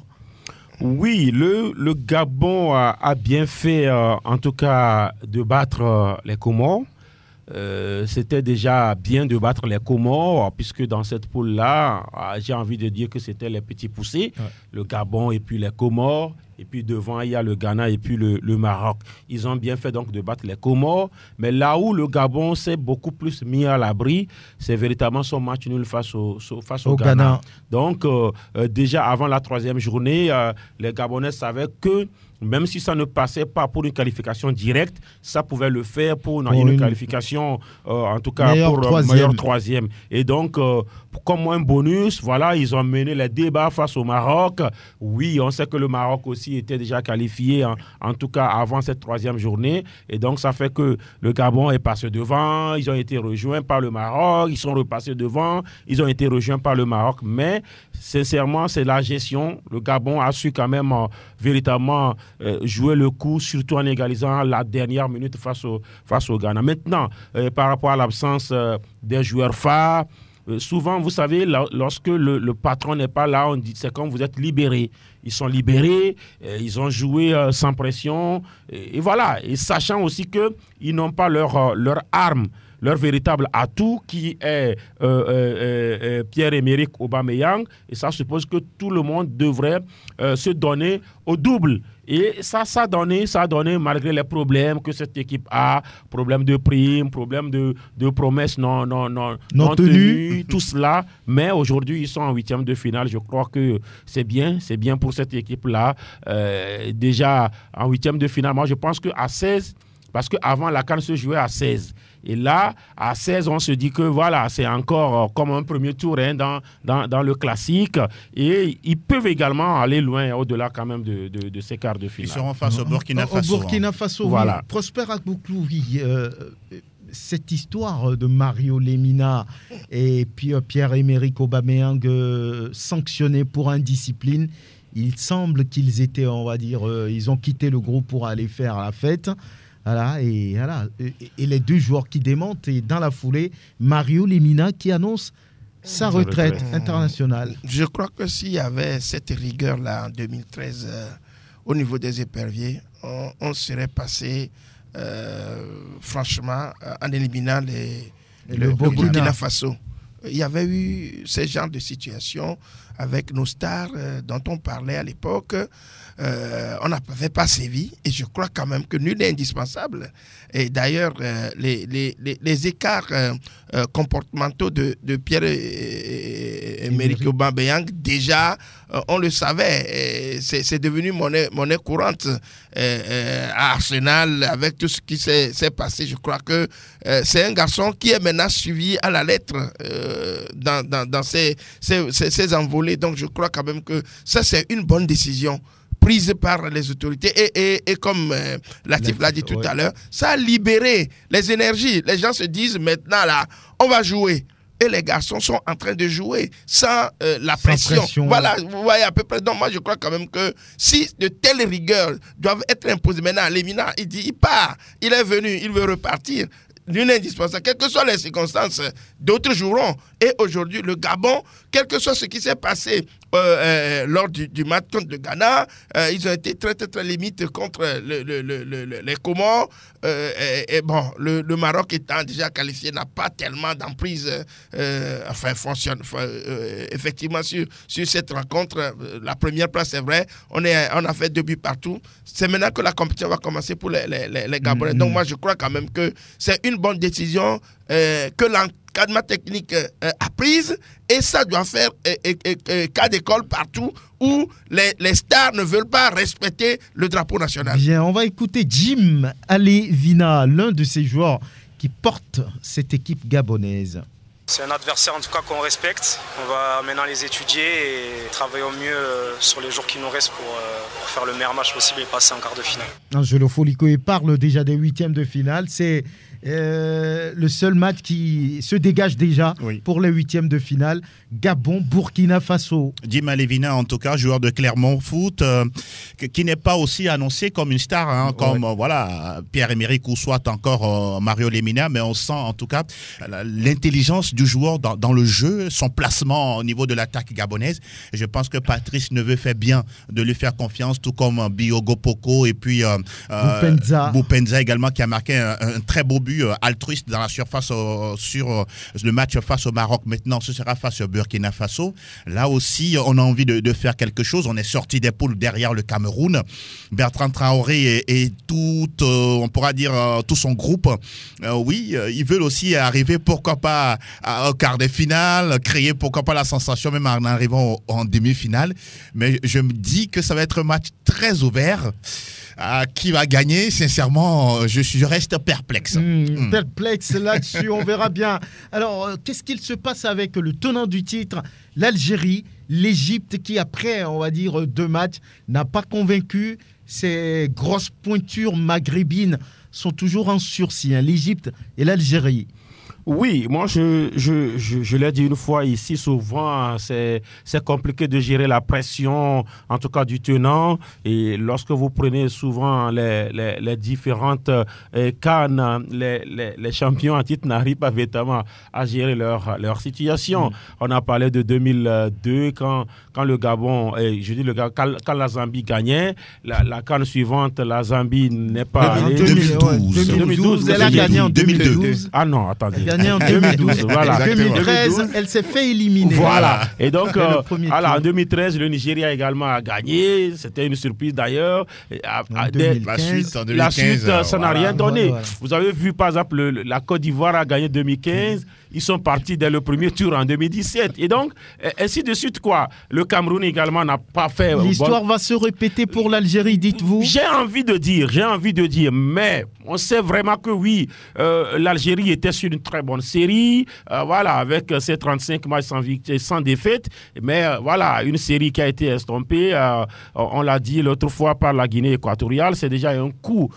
Oui, le Gabon a bien fait, en tout cas, de battre les Comores. C'était déjà bien de battre les Comores, puisque dans cette poule-là, j'ai envie de dire que c'était les petits poussés, le Gabon et puis les Comores. Et puis devant, il y a le Ghana et puis le Maroc. Ils ont bien fait donc de battre les Comores. Mais là où le Gabon s'est beaucoup plus mis à l'abri, c'est véritablement son match nul face au Ghana. Donc, déjà avant la troisième journée, les Gabonais savaient que même si ça ne passait pas pour une qualification directe, ça pouvait le faire pour une qualification, en tout cas pour meilleur troisième. Et donc, comme un bonus, voilà, ils ont mené les débats face au Maroc. Oui, on sait que le Maroc aussi était déjà qualifié, en tout cas avant cette troisième journée. Et donc, ça fait que le Gabon est passé devant. Ils ont été rejoints par le Maroc. Ils sont repassés devant. Ils ont été rejoints par le Maroc. Mais, sincèrement, c'est la gestion. Le Gabon a su quand même véritablement jouer le coup, surtout en égalisant la dernière minute face au Ghana. Maintenant, par rapport à l'absence des joueurs phares, souvent, vous savez, lorsque le patron n'est pas là, on dit c'est quand vous êtes libérés. Ils sont libérés, ils ont joué sans pression, et voilà. Et sachant aussi qu'ils n'ont pas leur arme, leur véritable atout qui est Pierre-Emerick Aubameyang, et ça suppose que tout le monde devrait se donner au double. Et ça a donné malgré les problèmes que cette équipe a, problèmes de primes, problèmes de promesses non tenues, tout cela. Mais aujourd'hui, ils sont en huitième de finale. Je crois que c'est bien pour cette équipe-là. Déjà en huitième de finale, moi je pense qu'à 16, Parce qu'avant, la CAN se jouait à 16. Et là, à 16, on se dit que voilà, c'est encore comme un premier tour dans le classique. Et ils peuvent également aller loin, au-delà quand même de ces quarts de finale. Ils seront face au Burkina Faso. Au Burkina Faso, voilà. Oui. Prosper Agboklou, oui. Cette histoire de Mario Lemina et puis Pierre-Emerick Aubameyang sanctionnés pour indiscipline, il semble qu'ils étaient, on va dire, ils ont quitté le groupe pour aller faire la fête. Voilà, et les deux joueurs qui démentent, et dans la foulée, Mario Lemina qui annonce sa retraite internationale. Je crois que s'il y avait cette rigueur-là en 2013 au niveau des éperviers, on serait passé franchement en éliminant le Burkina Faso. Il y avait eu ce genre de situation avec nos stars dont on parlait à l'époque. On n'avait pas sévi et je crois quand même que nul n'est indispensable. Et d'ailleurs, les écarts comportementaux de Pierre-Emerick Aubameyang, déjà, on le savait. C'est devenu monnaie courante à Arsenal avec tout ce qui s'est passé. Je crois que c'est un garçon qui est maintenant suivi à la lettre dans ses envolées. Donc je crois quand même que ça, c'est une bonne décision prise par les autorités et comme Latif l'a dit tout à l'heure, ça a libéré les énergies. Les gens se disent maintenant là, on va jouer. Et les garçons sont en train de jouer sans la pression. Voilà, vous voyez à peu près. Donc moi je crois quand même que si de telles rigueurs doivent être imposées maintenant, Lemina, il part, il est venu, il veut repartir. L'une est indispensable, quelles que soient les circonstances, d'autres joueront. Et aujourd'hui, le Gabon, quel que soit ce qui s'est passé lors du match contre le Ghana, ils ont été très, très, très limites contre les Comores. Et bon, le Maroc étant déjà qualifié n'a pas tellement d'emprise effectivement sur cette rencontre. La première place, c'est vrai, on a fait 2 buts partout. C'est maintenant que la compétition va commencer pour les Gabonais. Donc moi, je crois quand même que c'est une bonne décision que l'encadrement technique a prise, et ça doit faire cas d'école partout où les stars ne veulent pas respecter le drapeau national. Bien, on va écouter Jim Alevina, l'un de ces joueurs qui porte cette équipe gabonaise. C'est un adversaire en tout cas qu'on respecte. On va maintenant les étudier et travailler au mieux sur les jours qui nous restent pour faire le meilleur match possible et passer en quart de finale. Angelo Folico parle déjà des huitièmes de finale. C'est le seul match qui se dégage déjà pour les huitièmes de finale. Gabon, Burkina Faso. Jim Alevina, en tout cas, joueur de Clermont Foot, qui n'est pas aussi annoncé comme une star, comme voilà, Pierre-Emerick ou soit encore Mario Lemina, mais on sent en tout cas l'intelligence du joueur dans le jeu, son placement au niveau de l'attaque gabonaise. Et je pense que Patrice Neveu fait bien de lui faire confiance, tout comme Biogo Poko et puis Boupenza également, qui a marqué un très beau but altruiste dans la surface sur le match face au Maroc. Maintenant, ce sera face au Burkina Faso. Là aussi, on a envie de faire quelque chose. On est sorti des poules derrière le Cameroun. Bertrand Traoré et tout, on pourra dire tout son groupe, ils veulent aussi arriver, pourquoi pas au quart de finale, créer pourquoi pas la sensation même en arrivant en demi-finale. Mais je me dis que ça va être un match très ouvert. Qui va gagner, sincèrement, je reste perplexe. Perplexe là-dessus, on verra bien. Alors, qu'est-ce qu'il se passe avec le tenant du titre, l'Algérie, l'Égypte, qui après, on va dire, 2 matchs, n'a pas convaincu. Ces grosses pointures maghrébines sont toujours en sursis, l'Égypte et l'Algérie. Oui, moi je l'ai dit une fois ici, souvent c'est compliqué de gérer la pression, en tout cas du tenant, et lorsque vous prenez souvent les différentes CAN, les champions en titre n'arrivent pas véritablement à gérer leur situation. On a parlé de 2002 quand le Gabon, quand la Zambie gagnait, la CAN suivante, la Zambie n'est pas allée. 2012, elle a gagné en 2012. Ah non, attendez. En 2012, voilà. 2013, elle s'est fait éliminer. Voilà. Et donc, en 2013, le Nigeria également a gagné. C'était une surprise d'ailleurs. La suite, ça n'a rien donné. Vous avez vu, par exemple, la Côte d'Ivoire a gagné 2015. ils sont partis dès le premier tour en 2017. Et donc, ainsi de suite, quoi. Le Cameroun également n'a pas fait... L'histoire va se répéter pour l'Algérie, dites-vous? J'ai envie de dire, mais on sait vraiment que oui, l'Algérie était sur une très bonne série, voilà, avec ses 35 matchs sans défaite, mais voilà, une série qui a été estompée, on l'a dit l'autre fois par la Guinée équatoriale, c'est déjà un coup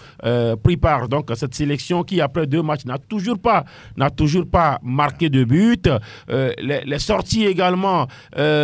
pris par donc cette sélection qui après 2 matchs n'a toujours pas marqué de but. Les sorties également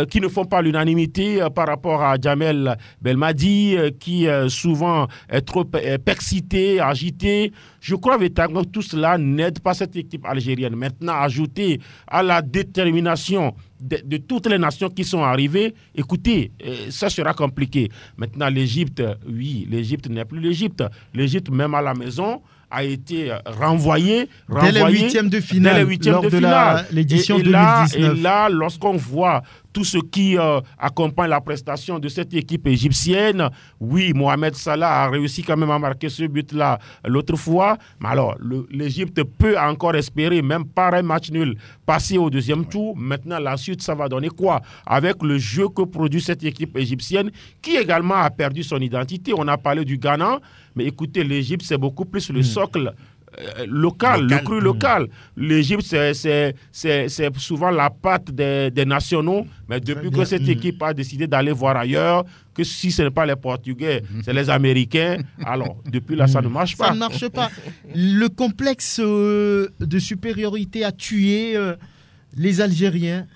qui ne font pas l'unanimité par rapport à Djamel Belmadi qui souvent est trop excité, agité. Je crois que tout cela n'aide pas cette équipe algérienne. Maintenant, ajouter à la détermination de toutes les nations qui sont arrivées, écoutez, ça sera compliqué. Maintenant, l'Égypte, oui, l'Égypte n'est plus l'Égypte. L'Égypte, même à la maison, a été renvoyé dès les huitièmes de finale, lors de l'édition 2019. Et là, lorsqu'on voit tout ce qui accompagne la prestation de cette équipe égyptienne, oui, Mohamed Salah a réussi quand même à marquer ce but-là l'autre fois, mais alors l'Égypte peut encore espérer, même par un match nul, passer au deuxième tour. Maintenant, la suite, ça va donner quoi? Avec le jeu que produit cette équipe égyptienne, qui également a perdu son identité. On a parlé du Ghana, mais écoutez, l'Égypte, c'est beaucoup plus le socle local, le cru local. L'Égypte, c'est souvent la patte des nationaux, mais depuis que cette équipe a décidé d'aller voir ailleurs, que si ce n'est pas les Portugais, c'est les Américains, alors depuis là, ça ne marche pas. Ça ne marche pas. Le complexe de supériorité a tué les Algériens.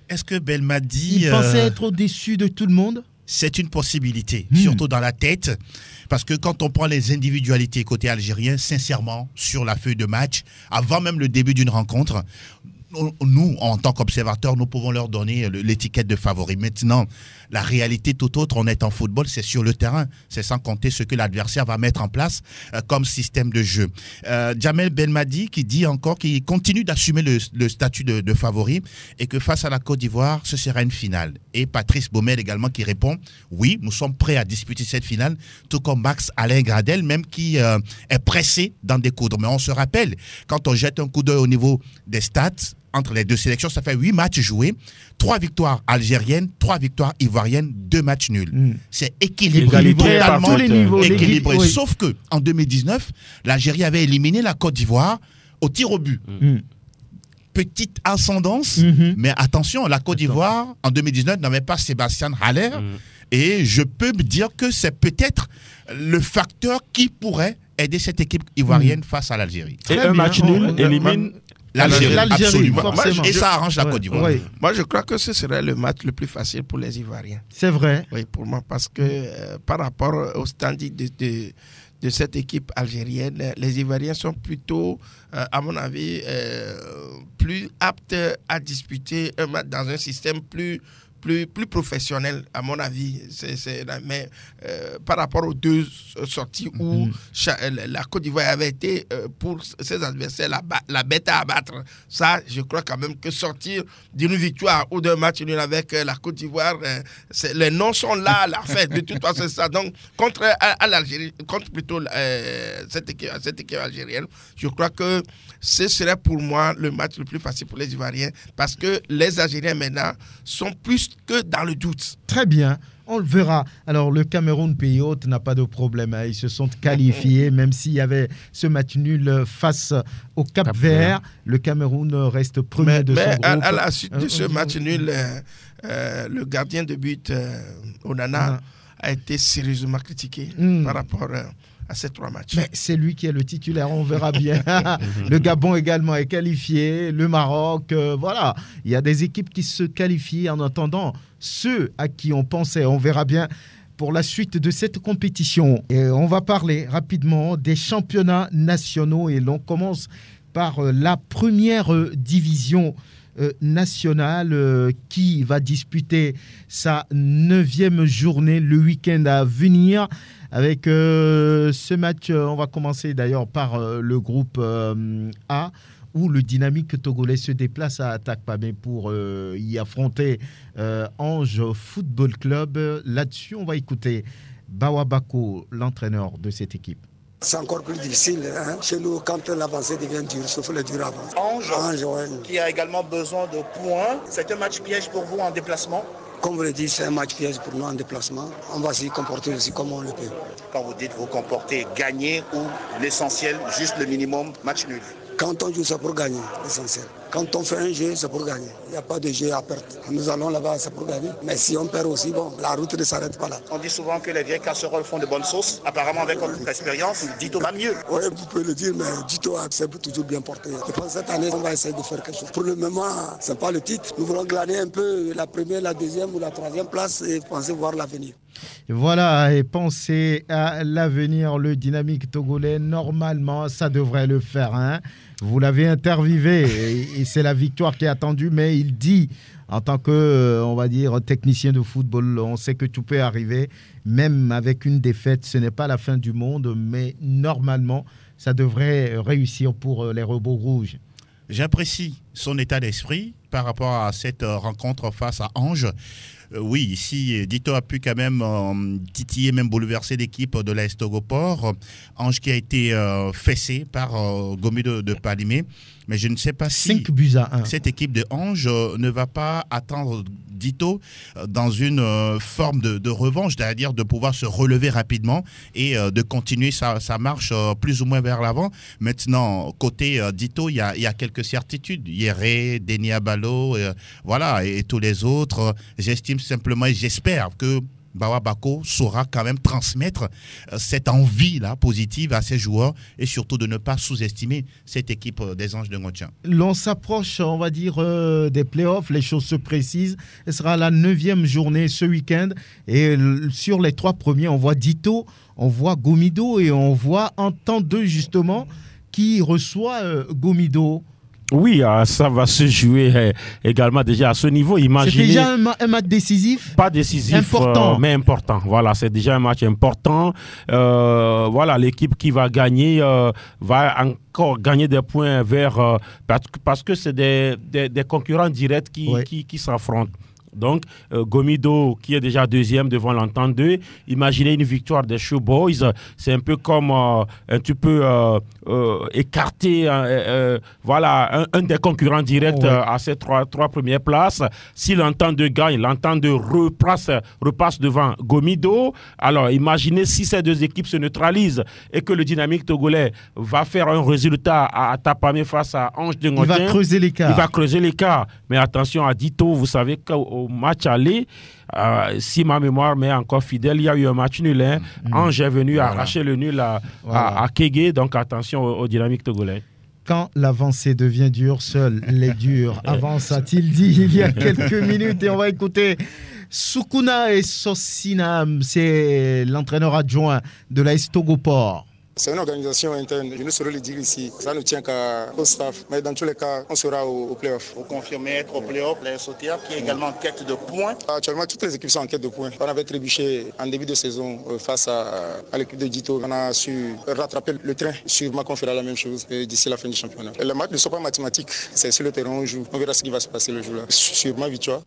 Est-ce que Belmadi... Il pensait être au-dessus de tout le monde? C'est une possibilité, surtout dans la tête, parce que quand on prend les individualités côté algérien, sincèrement, sur la feuille de match, avant même le début d'une rencontre, nous, en tant qu'observateurs, nous pouvons leur donner l'étiquette de favori. Maintenant, la réalité tout autre, on est en football, c'est sur le terrain. C'est sans compter ce que l'adversaire va mettre en place comme système de jeu. Djamel Belmadi qui dit encore qu'il continue d'assumer le statut de favori et que face à la Côte d'Ivoire, ce sera une finale. Et Patrice Baumel également qui répond, oui, nous sommes prêts à disputer cette finale, tout comme Max Alain Gradel, même qui est pressé d'en découdre. Mais on se rappelle, quand on jette un coup d'œil au niveau des stats, entre les deux sélections, ça fait 8 matchs joués, 3 victoires algériennes, 3 victoires ivoiriennes, 2 matchs nuls. C'est équilibré, totalement équilibré. Oui. Sauf que en 2019, l'Algérie avait éliminé la Côte d'Ivoire au tir au but. Petite ascendance, mais attention, la Côte d'Ivoire, en 2019, n'avait pas Sébastien Haller. Et je peux me dire que c'est peut-être le facteur qui pourrait aider cette équipe ivoirienne face à l'Algérie. Et un match nul élimine... L'Algérie, absolument. Forcément. Et ça arrange la Côte d'Ivoire. Oui. Moi, je crois que ce serait le match le plus facile pour les Ivoiriens. C'est vrai. Oui, pour moi, parce que par rapport au standing de cette équipe algérienne, les Ivoiriens sont plutôt, à mon avis, plus aptes à disputer un match dans un système plus professionnel, à mon avis. Mais par rapport aux 2 sorties où la Côte d'Ivoire avait été, pour ses adversaires, la bête à abattre, ça, je crois quand même que sortir d'une victoire ou d'un match nul avec la Côte d'Ivoire, les noms sont là, la fête, de toute façon, c'est ça. Donc, contre l'Algérie, contre plutôt cette équipe algérienne, je crois que ce serait pour moi le match le plus facile pour les Ivoiriens, parce que les Algériens maintenant sont plus que dans le doute. Très bien, on le verra. Alors le Cameroun, pays hôte, n'a pas de problème. Ils se sont qualifiés, même s'il y avait ce match nul face au Cap-Vert. Le Cameroun reste premier de son groupe. Mais à la suite de ce match nul, le gardien de but, Onana, a été sérieusement critiqué par rapport à ces 3 matchs. Mais c'est lui qui est le titulaire, on verra bien. Le Gabon également est qualifié, le Maroc, voilà. Il y a des équipes qui se qualifient en attendant ceux à qui on pensait. On verra bien pour la suite de cette compétition. Et on va parler rapidement des championnats nationaux et l'on commence par la première division nationale qui va disputer sa 9e journée le week-end à venir. Avec ce match, on va commencer d'ailleurs par le groupe A, où le Dynamique togolais se déplace à Atakpamé pour y affronter Ange Football Club. Là-dessus, on va écouter Bawa Bako, l'entraîneur de cette équipe. C'est encore plus difficile. Chez nous, quand l'avancée devient dure, sauf le dur avant. Ange, qui a également besoin de points. C'est un match piège pour vous en déplacement? Comme vous le dites, c'est un match piège pour nous en déplacement. On va s'y comporter aussi comme on le peut. Quand vous dites vous comporter, gagner ou l'essentiel, juste le minimum, match nul? Quand on joue, c'est pour gagner, l'essentiel. Quand on fait un jeu, c'est pour gagner. Il n'y a pas de jeu à perdre. Nous allons là-bas, c'est pour gagner. Mais si on perd aussi, bon, la route ne s'arrête pas là. On dit souvent que les vieilles casseroles font de bonnes sauces. Apparemment, avec votre expérience, Dito va mieux. Oui, vous pouvez le dire, mais Dito a toujours bien porté. Je pense que cette année, on va essayer de faire quelque chose. Pour le moment, ce n'est pas le titre. Nous voulons glaner un peu la première, la deuxième ou la troisième place et penser voir l'avenir. Voilà, et penser à l'avenir, le Dynamique togolais, normalement, ça devrait le faire. Hein. Vous l'avez interviewé et c'est la victoire qui est attendue, mais il dit, en tant que, on va dire, technicien de football, on sait que tout peut arriver, même avec une défaite, ce n'est pas la fin du monde, mais normalement, ça devrait réussir pour les robots rouges. J'apprécie son état d'esprit par rapport à cette rencontre face à Ange. Oui, ici, Dito a pu quand même titiller, même bouleverser l'équipe de l'AS Togoport. Ange qui a été fessé par Gomi de Palimé. Mais je ne sais pas si 5 buts à 1. Cette équipe de Ange ne va pas attendre Dito dans une forme de revanche, c'est-à-dire de pouvoir se relever rapidement et de continuer sa marche plus ou moins vers l'avant. Maintenant, côté Dito, il y a quelques certitudes. Yéré, Denis Abalo, voilà, et tous les autres. J'estime simplement et j'espère que Bawa Bako saura quand même transmettre cette envie-là positive à ses joueurs et surtout de ne pas sous-estimer cette équipe des Anges de Ngotian. L'on s'approche, on va dire, des playoffs, les choses se précisent. Ce sera la 9e journée ce week-end et sur les 3 premiers, on voit Dito, on voit Gomido et on voit en temps 2 justement qui reçoit Gomido. Oui, ça va se jouer également déjà à ce niveau. Imaginez, c'est déjà un match décisif. Pas décisif, important. Mais important. Voilà, c'est déjà un match important. Voilà, l'équipe qui va gagner va encore gagner des points vers parce que c'est des concurrents directs qui s'affrontent. Donc, Gomido, qui est déjà 2e devant l'Entente 2, imaginez une victoire des Showboys. C'est un peu comme tu peux écarter voilà, un des concurrents directs à ces trois premières places. Si l'Entente 2 gagne, l'Entente 2 repasse devant Gomido. Alors, imaginez si ces 2 équipes se neutralisent et que le Dynamique togolais va faire un résultat à Tapamé face à Ange de Ngotian. Il va creuser l'écart. Il va creuser l'écart. Mais attention à Dito, vous savez qu'au match aller, si ma mémoire m'est encore fidèle, il y a eu un match nul. Ange est venu arracher le nul à Kégué, donc attention au Dynamique togolais. Quand l'avancée devient dure, seuls les durs avancent, a-t-il dit il y a quelques minutes. Et on va écouter Soukouna et Sosinam, c'est l'entraîneur adjoint de l'AS Togoport. C'est une organisation interne, je ne saurais le dire ici. Ça ne tient qu'au staff. Mais dans tous les cas, on sera au play-off. Vous confirmez être au play-off, les SOTA, qui est également en quête de points. Actuellement, toutes les équipes sont en quête de points. On avait trébuché en début de saison face à l'équipe de Dito. On a su rattraper le train. Sûrement qu'on fera la même chose d'ici la fin du championnat. Les matchs ne sont pas mathématiques. C'est sur le terrain où on joue. On verra ce qui va se passer le jour-là. Sûrement victoire.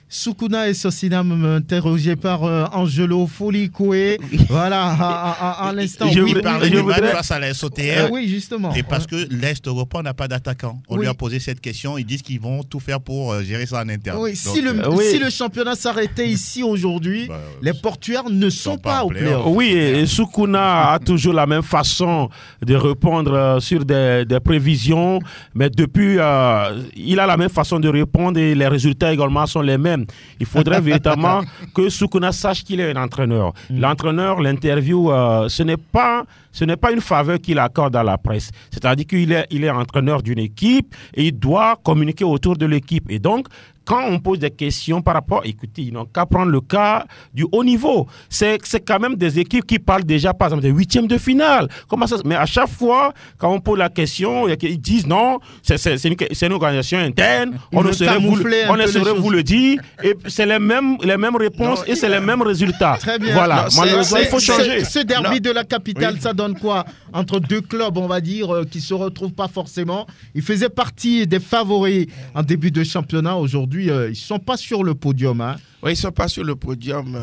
Soukouna et Sosinam interrogés par Angelo Folikoué. Voilà, en l'instant. Je voudrais face à la SOTR. Oui, justement. Et parce que l'Est européen n'a pas d'attaquant. On lui a posé cette question. Ils disent qu'ils vont tout faire pour gérer ça en interne. Oui, donc, si le championnat s'arrêtait ici aujourd'hui, les Portuaires ne sont pas au play-off. Oui, et Soukouna a toujours la même façon de répondre sur des prévisions. Mais depuis, il a la même façon de répondre et les résultats également sont les mêmes. Il faudrait véritablement que Soukouna sache qu'il est un entraîneur. L'entraîneur, l'interview, ce n'est pas une faveur qu'il accorde à la presse. C'est-à-dire qu'il est entraîneur d'une équipe et il doit communiquer autour de l'équipe. Et donc, quand on pose des questions par rapport, écoutez, ils n'ont qu'à prendre le cas du haut niveau. C'est quand même des équipes qui parlent déjà, par exemple, des 8e de finale. Comment ça? Mais à chaque fois, quand on pose la question, ils disent non, c'est une organisation interne, on ne saurait vous le dire, et c'est les mêmes réponses et c'est les mêmes résultats. Très bien. Voilà, malheureusement, il faut changer. Ce derby de la capitale, ça donne quoi? Entre 2 clubs, on va dire, qui ne se retrouvent pas forcément. Ils faisaient partie des favoris en début de championnat. Aujourd'hui, ils ne sont pas sur le podium. Hein. Oui, ils ne sont pas sur le podium.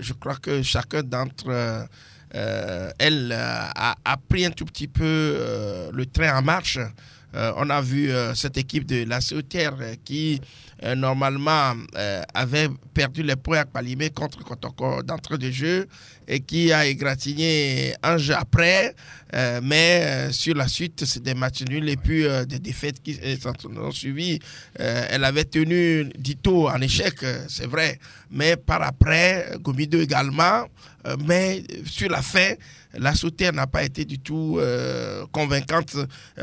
Je crois que chacun d'entre elle a pris un tout petit peu le train en marche. On a vu cette équipe de la Ciotière qui normalement avait perdu les points à Palimé contre Kotoko d'entrée de jeu et qui a égratigné un jeu après, mais sur la suite c'est des matchs nuls et puis des défaites qui ont suivi. Elle avait tenu Dito en échec, c'est vrai, mais par après Gomido également, mais sur la fin la Ciotière n'a pas été du tout convaincante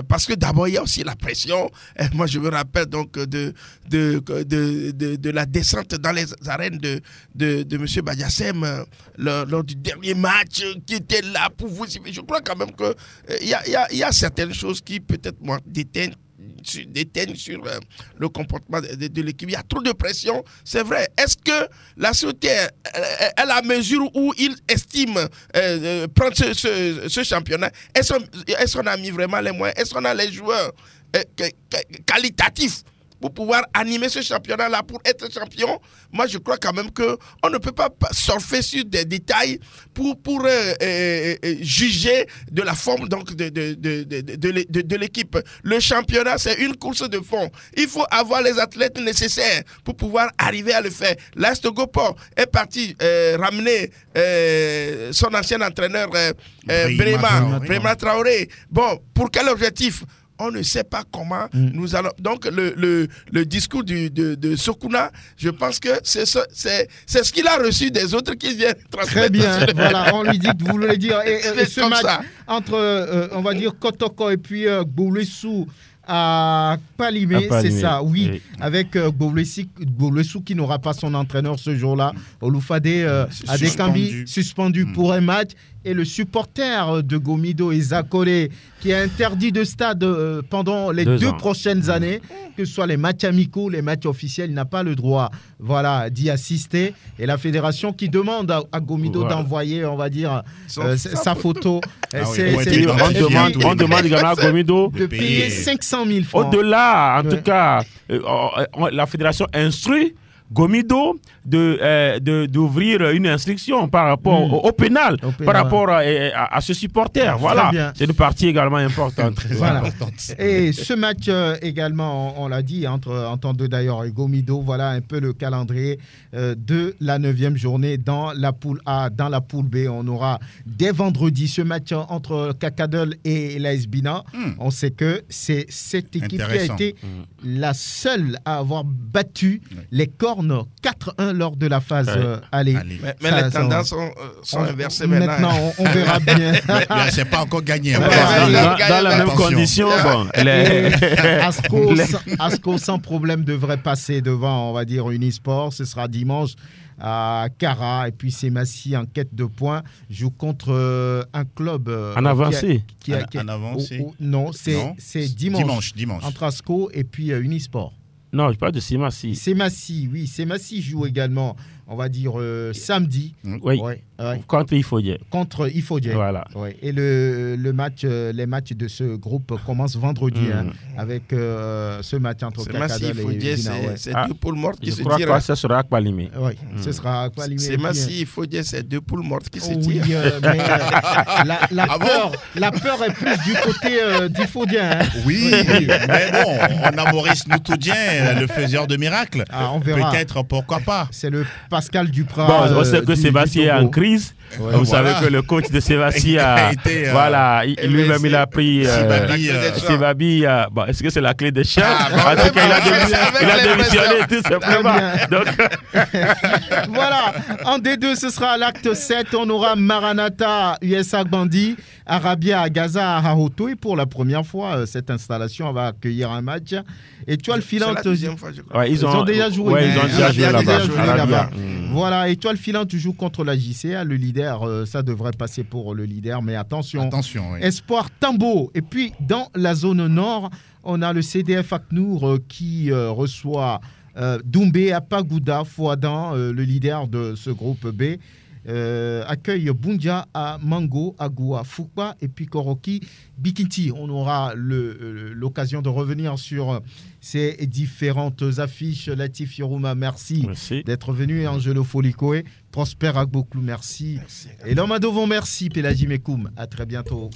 parce que d'abord il y a aussi la pression. Moi je me rappelle donc de la descente dans les arènes de M. Badiassem lors du dernier match qui était là pour vous. Je crois quand même que il y a certaines choses qui peut-être moi déteignent sur le comportement de l'équipe. Il y a trop de pression, c'est vrai. Est-ce que la Ciotière, à la mesure où il estime prendre ce championnat, est-ce qu'on a mis vraiment les moyens? Est-ce qu'on a les joueurs qualitatifs pour pouvoir animer ce championnat-là, pour être champion? Moi, je crois quand même qu'on ne peut pas surfer sur des détails pour juger de la forme donc, de l'équipe. Le championnat, c'est une course de fond. Il faut avoir les athlètes nécessaires pour pouvoir arriver à le faire. L'Est Gopor est parti ramener son ancien entraîneur Brema Traoré. Bon, pour quel objectif? On ne sait pas comment nous allons... Donc, le discours de Sokuna, je pense que c'est ce qu'il a reçu des autres qui viennent transmettre. Très bien, voilà, on lui dit que vous voulez dire... Et ce match entre, on va dire, Kotoko et puis Gboulessou à Palimé, c'est ça, oui. Avec Gboulessou qui n'aura pas son entraîneur ce jour-là. Oloufade Adekambi, suspendu pour un match. Et le supporter de Gomido, Isakole, qui est interdit de stade pendant les deux prochaines années, que ce soit les matchs amicaux, les matchs officiels, il n'a pas le droit d'y assister. Et la fédération qui demande à Gomido d'envoyer, on va dire, sa photo. On demande également à Gomido de payer 500 000 francs. Au-delà, en tout cas, la fédération instruit Gomido d'ouvrir une instruction par rapport au pénal, par rapport à ce supporter. Voilà, c'est une partie également importante. Voilà. Et ce match également, on l'a dit, entre Entente d'ailleurs et Gomido, voilà un peu le calendrier de la 9e journée dans la poule A. Dans la poule B, on aura dès vendredi ce match entre Kakadel et l'AS Bina. On sait que c'est cette équipe qui a été la seule à avoir battu les Cornes 4-1 lors de la phase aller. Mais les tendances sont inversées maintenant. Maintenant, on verra bien. C'est pas encore gagné. Dans la même condition, Asco sans problème devrait passer devant, on va dire, Unisport. Ce sera dimanche à Cara. Et puis Semassi, en quête de points, joue contre un club en avancée. En avancée. Non, c'est dimanche. Entre Asco et puis Unisport. Non, je parle de Semassi. Semassi joue également, on va dire, samedi. Oui. Contre Ifodje. Voilà. Ouais. Et les matchs de ce groupe commencent vendredi avec ce match entre Kakadel et Bina. C'est deux poules mortes qui se tirent. Je crois que ça sera à Palimé. Oui, ce sera à Palimé. Semassi, Ifodje, c'est deux poules mortes qui se tirent. Oui, mais la peur est plus du côté d'Ifodje. Oui, mais bon, on a Maurice Noutoudien, le faiseur de miracles. On verra. Peut-être, pourquoi pas. C'est le Pascal Duprat. On sait que Sébastien est en crise. Vous savez que le coach de Sébastien lui-même il a pris Sébabi. Est-ce que c'est la clé des chats? En tout cas, il a démissionné tout simplement. Donc... Voilà, en D2 ce sera à l'acte 7. On aura Maranatha USA Bandi, Arabia à Gaza à Hahoto. Et pour la première fois, cette installation va accueillir un match. Étoile filante. C'est la deuxième fois, je crois. Ils ont déjà joué. Ils ont déjà joué là-bas. Voilà, Étoile filante joue contre la JCA. Le leader, ça devrait passer pour le leader, mais attention. Oui. Espoir Tambo. Et puis, dans la zone nord, on a le CDF Aknour qui reçoit Doumbé Apagouda Fouadan, le leader de ce groupe B. accueille Bunja à Mango, Agoua, Fukba et puis Koroki, Bikinti. On aura l'occasion de revenir sur ces différentes affiches. Latif Yorouma, merci d'être venu. Angelo Folikoé, Prosper Agboklou, merci. Et Lomadovon, merci. Pélagie Mekoum, à très bientôt.